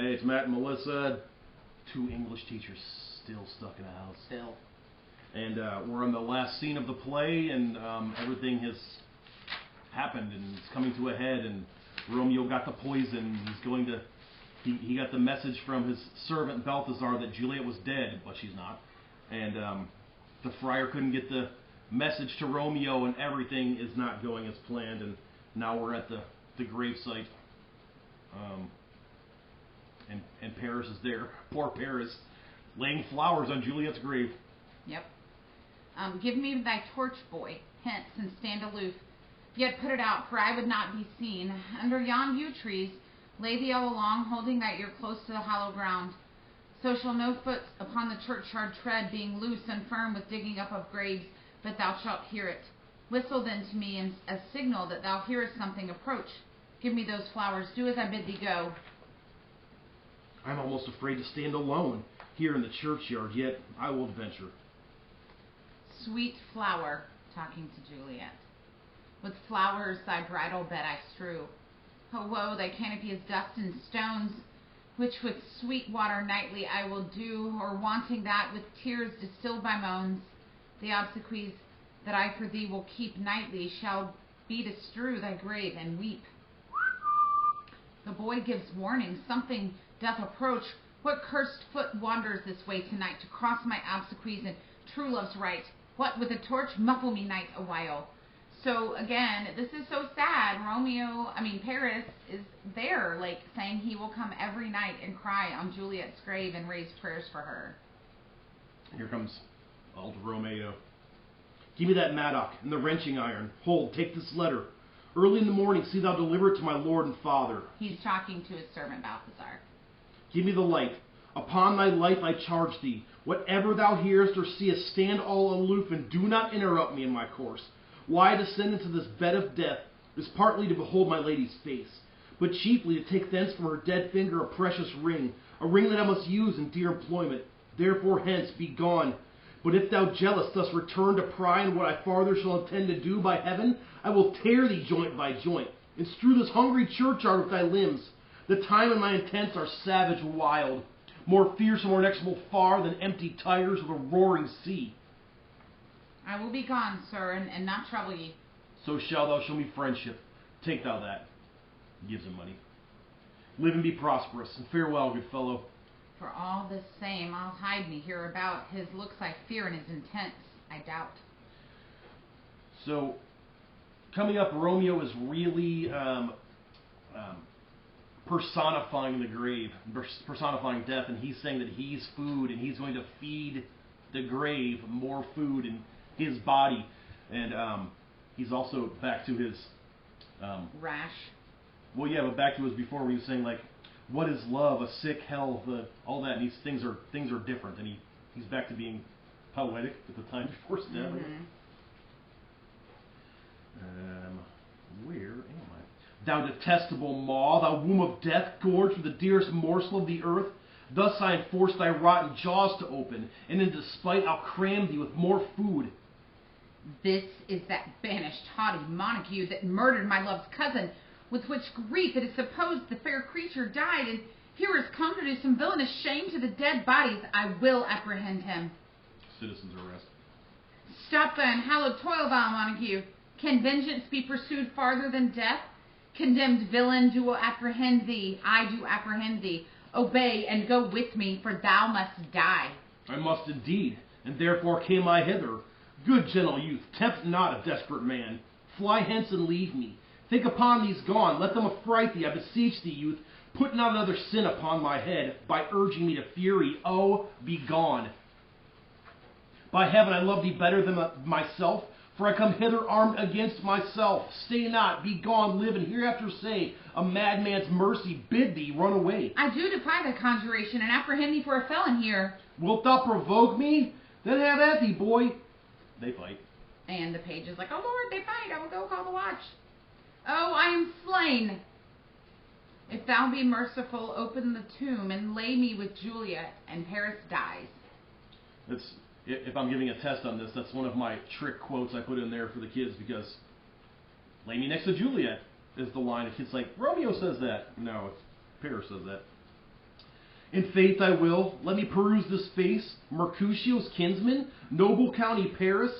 Hey, it's Matt and Melissa. 2 English teachers still stuck in a house. Still. And we're on the last scene of the play, and everything has happened, and it's coming to a head, and Romeo got the poison. He's going to... He got the message from his servant Balthazar that Juliet was dead, but she's not. And the friar couldn't get the message to Romeo, and everything is not going as planned, and now we're at the gravesite. And Paris is there. Poor Paris. Laying flowers on Juliet's grave. Yep. Give me thy torch, boy, hence, and stand aloof. Yet put it out, for I would not be seen. Under yon yew trees, lay thee all along, holding that ear close to the hollow ground. So shall no foot upon the churchyard tread, being loose and firm with digging up of graves, but thou shalt hear it. Whistle then to me, as signal that thou hearest something approach. Give me those flowers. Do as I bid thee go. I'm almost afraid to stand alone here in the churchyard, yet I will venture. Sweet flower, talking to Juliet, with flowers thy bridal bed I strew. Oh, woe, thy canopy is dust and stones, which with sweet water nightly I will dew, or wanting that, with tears distilled by moans. The obsequies that I for thee will keep nightly shall be to strew thy grave and weep. The boy gives warning, something doth approach. What cursed foot wanders this way tonight to cross my obsequies and true love's right? What, with a torch, muffle me night a while? So again, this is so sad. Paris is there, like saying he will come every night and cry on Juliet's grave and raise prayers for her. Here comes old Romeo. Give me that mattock and the wrenching iron. Hold, take this letter. Early in the morning, see thou deliver it to my lord and father. He's talking to his servant Balthazar. Give me the light. Upon thy life I charge thee. Whatever thou hearest or seest, stand all aloof, and do not interrupt me in my course. Why I descend into this bed of death is partly to behold my lady's face, but chiefly to take thence from her dead finger a precious ring, a ring that I must use in dear employment. Therefore hence, be gone. But if thou jealous thus return to pry in what I farther shall intend to do, by heaven, I will tear thee joint by joint, and strew this hungry churchyard with thy limbs. The time and my intents are savage wild, more fierce and more inexorable far than empty tigers with a roaring sea. I will be gone, sir, and not trouble ye. So shalt thou show me friendship. Take thou that. He gives him money. Live and be prosperous, and farewell, good fellow. For all this same, I'll hide me hereabout. His looks I fear, and his intents I doubt. So, coming up, Romeo is really personifying the grave, personifying death, and he's saying that he's food, and he's going to feed the grave more food in his body. And he's also back to his... rash. Well, yeah, but back to his before where he was saying, like, what is love, a sick health, all that, and these things are different, and he's back to being poetic at the time before his death. Where am I? Thou detestable maw, thou womb of death, gorged with the dearest morsel of the earth, thus I enforce thy rotten jaws to open, and in despite I'll cram thee with more food. This is that banished haughty Montague that murdered my love's cousin, with which grief it is supposed the fair creature died, and here is come to do some villainous shame to the dead bodies. I will apprehend him. Citizen's arrest. Stop thy unhallowed toil, vile Montague. Can vengeance be pursued farther than death? Condemned villain, do apprehend thee. I do apprehend thee. Obey and go with me, for thou must die. I must indeed, and therefore came I hither. Good gentle youth, tempt not a desperate man. Fly hence and leave me. Think upon these gone, let them affright thee, I beseech thee, youth. Put not another sin upon my head, by urging me to fury. Oh, be gone. By heaven, I love thee better than myself, for I come hither armed against myself. Stay not, be gone, live, and hereafter say, a madman's mercy bid thee run away. I do defy thy conjuration, and apprehend thee for a felon here. Wilt thou provoke me? Then have at thee, boy. They fight. And the page is like, oh Lord, they fight, I will go call the watch. Oh, I am slain. If thou be merciful, open the tomb, and lay me with Juliet, and Paris dies. If I'm giving a test on this, that's one of my trick quotes I put in there for the kids, because lay me next to Juliet is the line. The kid's like, Romeo says that. No, it's Paris says that. In faith I will. Let me peruse this face. Mercutio's kinsman, noble county Paris.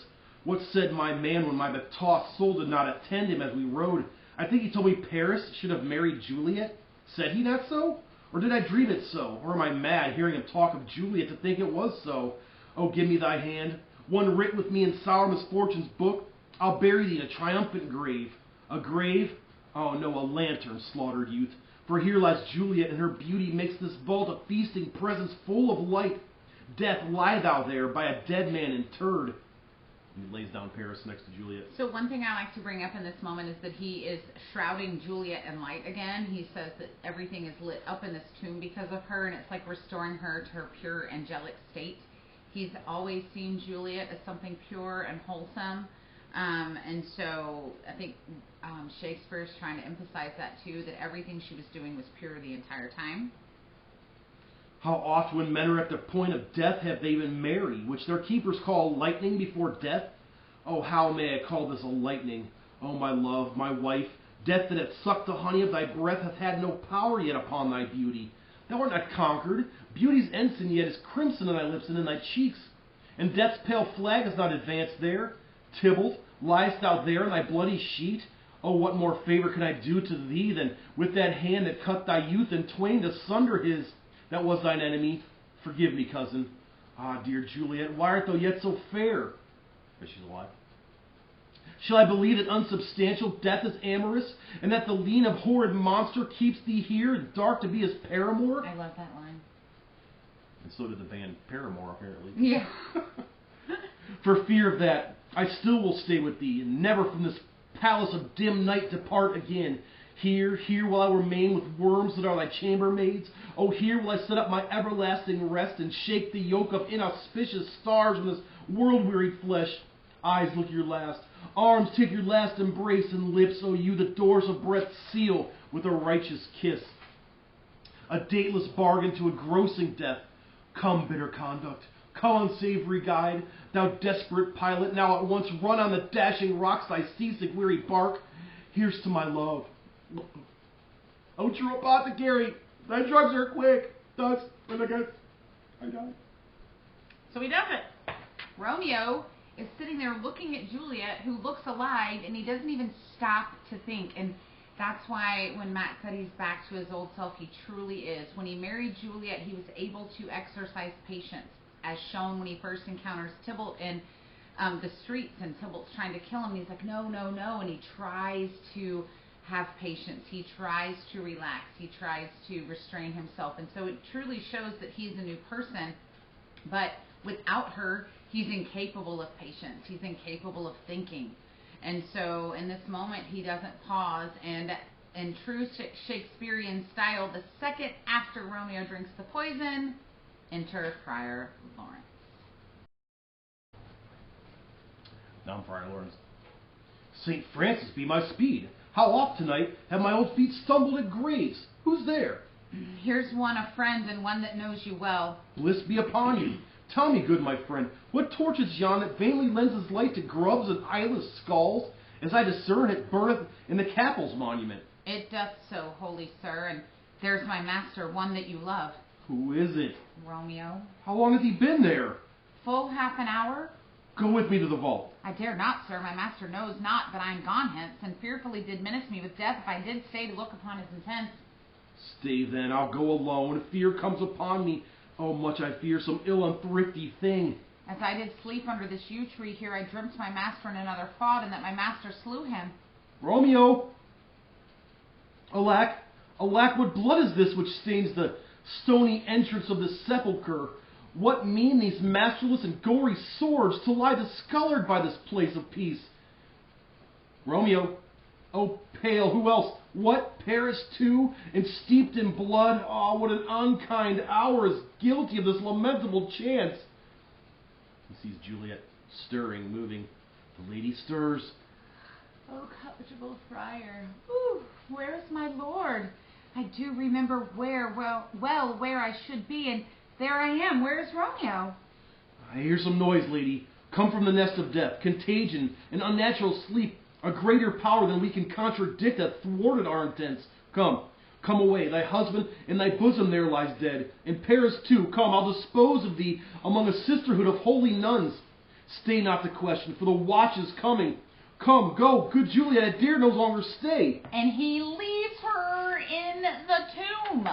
What said my man when my betossed soul did not attend him as we rode? I think he told me Paris should have married Juliet. Said he not so? Or did I dream it so? Or am I mad, hearing him talk of Juliet, to think it was so? Oh, give me thy hand, one writ with me in sour misfortune's book. I'll bury thee in a triumphant grave. A grave? Oh no, a lantern, slaughtered youth. For here lies Juliet, and her beauty makes this vault a feasting presence full of light. Death, lie thou there, by a dead man interred. And he lays down Paris next to Juliet. So one thing I like to bring up in this moment is that he is shrouding Juliet in light again. He says that everything is lit up in this tomb because of her, and it's like restoring her to her pure angelic state. He's always seen Juliet as something pure and wholesome. And so I think Shakespeare's trying to emphasize that too, that everything she was doing was pure the entire time. How oft when men are at the point of death have they been merry, which their keepers call lightning before death? Oh, how may I call this a lightning? Oh, my love, my wife, death that hath sucked the honey of thy breath hath had no power yet upon thy beauty. Thou art not conquered. Beauty's ensign yet is crimson in thy lips and in thy cheeks. And death's pale flag has not advanced there. Tybalt, liest thou there in thy bloody sheet? Oh, what more favor can I do to thee than with that hand that cut thy youth in twain to sunder his that was thine enemy? Forgive me, cousin. Ah, dear Juliet, why art thou yet so fair? Is she alive? Shall I believe that unsubstantial death is amorous, and that the lean abhorred monster keeps thee here, dark to be his paramour? I love that line. And so did the band Paramore, apparently. Yeah. For fear of that, I still will stay with thee, and never from this palace of dim night depart again. Here will I remain with worms that are thy chambermaids. Oh, here will I set up my everlasting rest, and shake the yoke of inauspicious stars from this world-weary flesh. Eyes look your last, arms take your last embrace, and lips, O you, the doors of breath seal with a righteous kiss. A dateless bargain to a grossing death. Come, bitter conduct, come, unsavory guide, thou desperate pilot, now at once run on the dashing rocks thy seasick weary bark. Here's to my love. Oh, true apothecary, thy drugs are quick. Thus, when I die. So he does it. Romeo is sitting there looking at Juliet, who looks alive, and he doesn't even stop to think. And that's why when Matt said he's back to his old self, he truly is. When he married Juliet, he was able to exercise patience, as shown when he first encounters Tybalt in the streets, and Tybalt's trying to kill him. And he's like, no, no, no. And he tries to have patience. He tries to relax. He tries to restrain himself. And so it truly shows that he's a new person. But without her, he's incapable of patience. He's incapable of thinking. And so in this moment, he doesn't pause. And in true Shakespearean style, the second after Romeo drinks the poison, enter Friar Lawrence. Now I'm Friar Lawrence. St. Francis be my speed. How oft tonight have my old feet stumbled at graves? Who's there? Here's one, a friend, and one that knows you well. Bliss be upon you. Tell me, good my friend, what torch is yon that vainly lends its light to grubs and eyeless skulls, as I discern it burneth in the Capel's monument? It doth so, holy sir, and there's my master, one that you love. Who is it? Romeo. How long hath he been there? Full half an hour. Go with me to the vault. I dare not, sir. My master knows not that I am gone hence, and fearfully did menace me with death if I did stay to look upon his intents. Stay then, I'll go alone. Fear comes upon me. Oh, much I fear some ill unthrifty thing. As I did sleep under this yew tree here, I dreamt my master and another fought, and that my master slew him. Romeo! Alack, alack, what blood is this which stains the stony entrance of this sepulchre? What mean these masterless and gory swords to lie discolored by this place of peace? Romeo, oh pale, who else? What, Paris too, and steeped in blood? Ah, what an unkind hour is guilty of this lamentable chance. He sees Juliet stirring, moving. The lady stirs. Oh, comfortable friar. Ooh, where is my lord? I do remember where I should be, and there I am. Where is Romeo? I hear some noise, lady. Come from the nest of death. Contagion, an unnatural sleep, a greater power than we can contradict hath thwarted our intents. Come, Come away, thy husband in thy bosom there lies dead. In Paris too, come, I'll dispose of thee among a sisterhood of holy nuns. Stay not to question, for the watch is coming. Come, go, good Juliet, I dare no longer stay. And he leaves her in the tomb.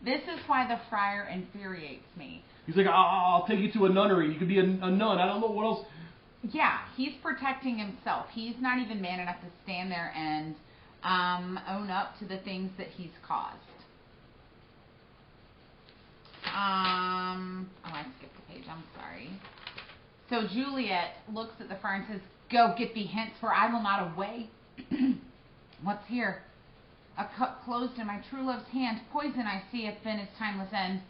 This is why the friar infuriates me. He's like, I'll take you to a nunnery. You could be a nun. I don't know what else. Yeah, he's protecting himself. He's not even man enough to stand there and own up to the things that he's caused. I skipped a page. I'm sorry. So Juliet looks at the friar and says, "Go, get thee hence, for I will not away." What's here? A cup closed in my true love's hand. Poison I see hath been its timeless end.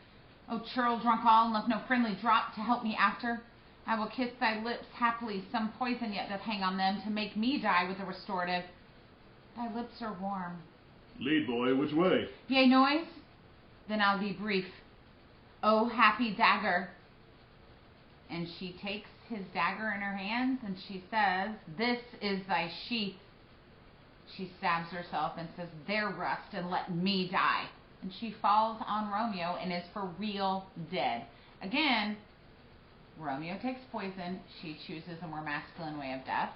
O churl drunk all, and left no friendly drop to help me after. I will kiss thy lips happily. Some poison yet doth hang on them to make me die with a restorative. Thy lips are warm. Lead, boy, which way? Yea, noise? Then I'll be brief. O happy dagger. And she takes his dagger in her hands, and she says, "This is thy sheath." She stabs herself and says, "There rust, and let me die." And she falls on Romeo and is for real dead. Again, Romeo takes poison. She chooses a more masculine way of death.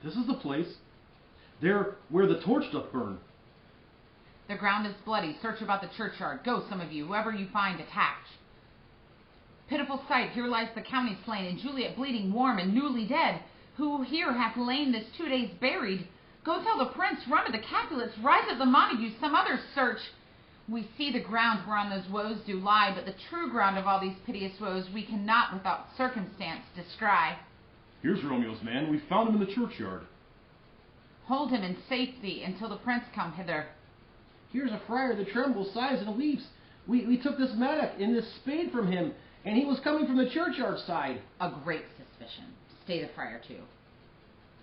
This is the place. There where the torch doth burn. The ground is bloody. Search about the churchyard. Go, some of you. Whoever you find, attach. Pitiful sight. Here lies the county slain, and Juliet bleeding, warm, and newly dead. Who here hath lain this 2 days buried? Go tell the prince, run to the Capulets, rise up the Montagues, some others search. We see the ground whereon those woes do lie, but the true ground of all these piteous woes we cannot without circumstance descry. Here's Romeo's man. We found him in the churchyard. Hold him in safety until the prince come hither. Here's a friar that trembles, sighs, and weeps. We took this mattock and this spade from him, and he was coming from the churchyard side. A great suspicion. Stay the friar too.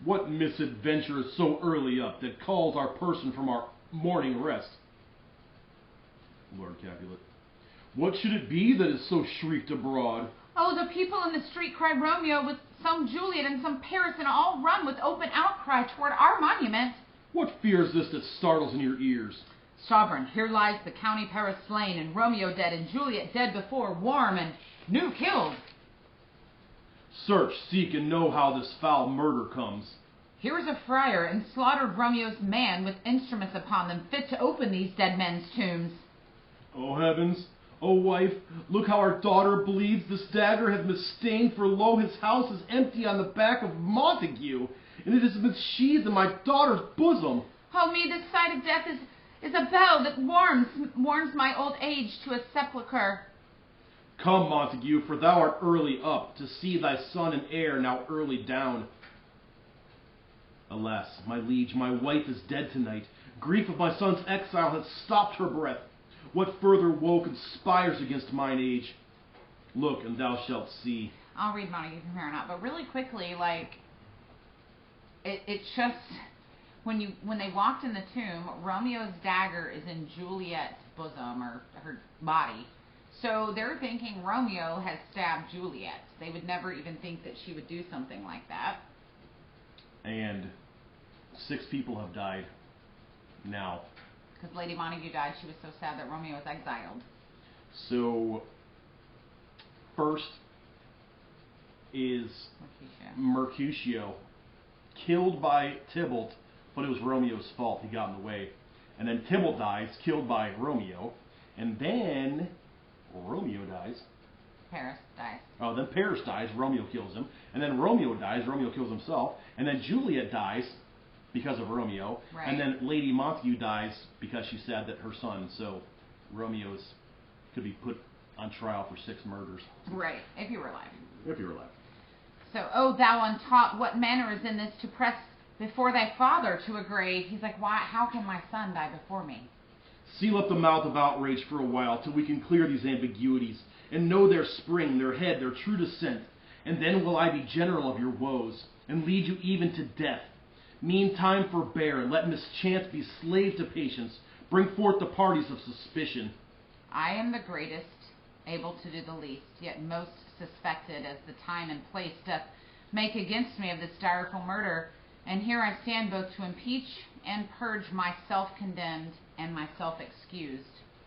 What misadventure is so early up that calls our person from our morning rest? Lord Capulet, what should it be that is so shrieked abroad? Oh, the people in the street cry Romeo with some Juliet and some Paris, and all run with open outcry toward our monument. What fear is this that startles in your ears? Sovereign, here lies the county Paris slain, and Romeo dead, and Juliet dead before, warm and new killed. Search, seek, and know how this foul murder comes. Here is a friar, and slaughtered Romeo's man with instruments upon them, fit to open these dead men's tombs. O heavens, O wife, look how our daughter bleeds. This dagger hath misstained, for lo, his house is empty on the back of Montague, and it is missheathed in my daughter's bosom. Oh me, this sight of death is a bell that warns my old age to a sepulchre. Come, Montague, for thou art early up, to see thy son and heir now early down. Alas, my liege, my wife is dead tonight. Grief of my son's exile hath stopped her breath. What further woe conspires against mine age? Look, and thou shalt see. I'll read Montague from here on out, but really quickly, it's just when they walked in the tomb, Romeo's dagger is in Juliet's bosom or her body. So they're thinking Romeo has stabbed Juliet. They would never even think that she would do something like that. And 6 people have died now. Because Lady Montague died, she was so sad that Romeo was exiled. So, first is Mercutio, killed by Tybalt, but it was Romeo's fault. He got in the way. And then Tybalt dies, killed by Romeo. And then Romeo dies. Paris dies. Oh, then Paris dies, Romeo kills him. And then Romeo dies, Romeo kills himself. And then Juliet dies because of Romeo. Right. And then Lady Montague dies because she said that her son, so Romeo's could be put on trial for 6 murders. Right, if you were alive. If you were alive. So, O thou untaught, what manner is in this to press before thy father to a grave? He's like, why? How can my son die before me? Seal up the mouth of outrage for a while till we can clear these ambiguities and know their spring, their head, their true descent. And then will I be general of your woes and lead you even to death. Meantime forbear, and let mischance be slave to patience. Bring forth the parties of suspicion. I am the greatest, able to do the least, yet most suspected, as the time and place doth make against me of this direful murder. And here I stand both to impeach and purge myself condemned and myself excused.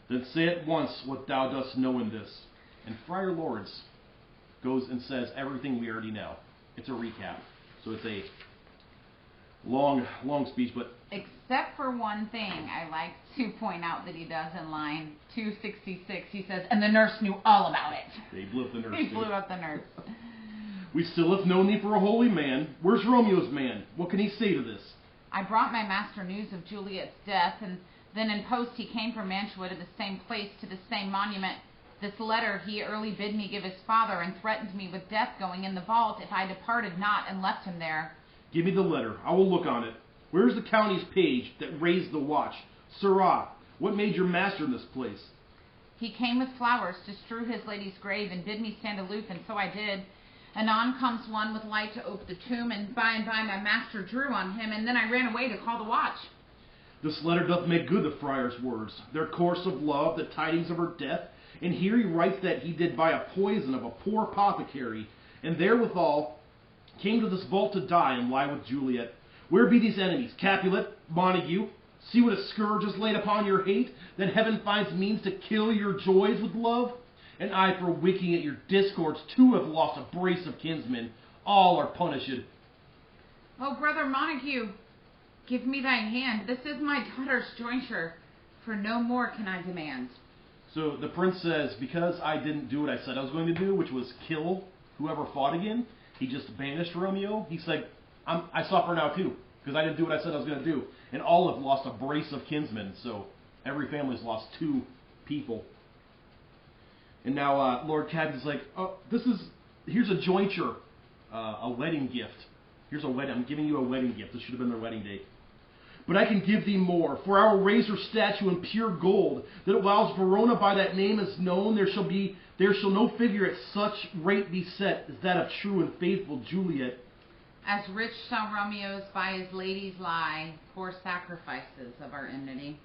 Then say at once what thou dost know in this. And Friar Lawrence goes and says everything we already know. It's a recap. So it's a long speech, but... Except for one thing I like to point out that he does in line 266. He says, and the nurse knew all about it. He blew up the nurse. He blew up the nurse. We still have known thee for a holy man. Where's Romeo's man? What can he say to this? I brought my master news of Juliet's death, and then in post he came from Mantua to the same place, to the same monument. This letter he early bid me give his father, and threatened me with death going in the vault if I departed not and left him there. Give me the letter. I will look on it. Where's the county's page that raised the watch? Sirrah, what made your master in this place? He came with flowers to strew his lady's grave, and bid me stand aloof, and so I did. Anon comes one with light to ope the tomb, and by my master drew on him, and then I ran away to call the watch. This letter doth make good the friar's words, their course of love, the tidings of her death, and here he writes that he did buy a poison of a poor apothecary, and therewithal came to this vault to die and lie with Juliet. Where be these enemies, Capulet, Montague? See what a scourge is laid upon your hate, that heaven finds means to kill your joys with love? And I, for winking at your discords, too have lost a brace of kinsmen. All are punished. Oh, brother Montague, give me thy hand. This is my daughter's jointure, for no more can I demand. So the prince says, because I didn't do what I said I was going to do, which was kill whoever fought again, he just banished Romeo. He's like, I suffer now too, because I didn't do what I said I was going to do. And all have lost a brace of kinsmen, so every family's lost 2 people. And now Lord Capulet's like, oh, here's a jointure, a wedding gift. Here's a wedding. I'm giving you a wedding gift. This should have been their wedding date. But I can give thee more, for I will raise her statue in pure gold, that whilst Verona by that name is known, there shall no figure at such rate be set as that of true and faithful Juliet. As rich shall Romeo's by his ladies lie, poor sacrifices of our enmity.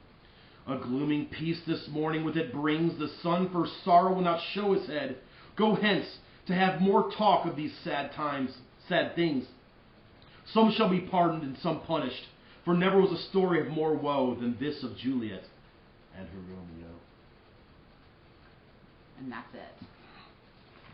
A glooming peace this morning with it brings, the sun for sorrow will not show his head. Go hence, to have more talk of these sad times, sad things. Some shall be pardoned and some punished, for never was a story of more woe than this of Juliet and her Romeo. And that's it.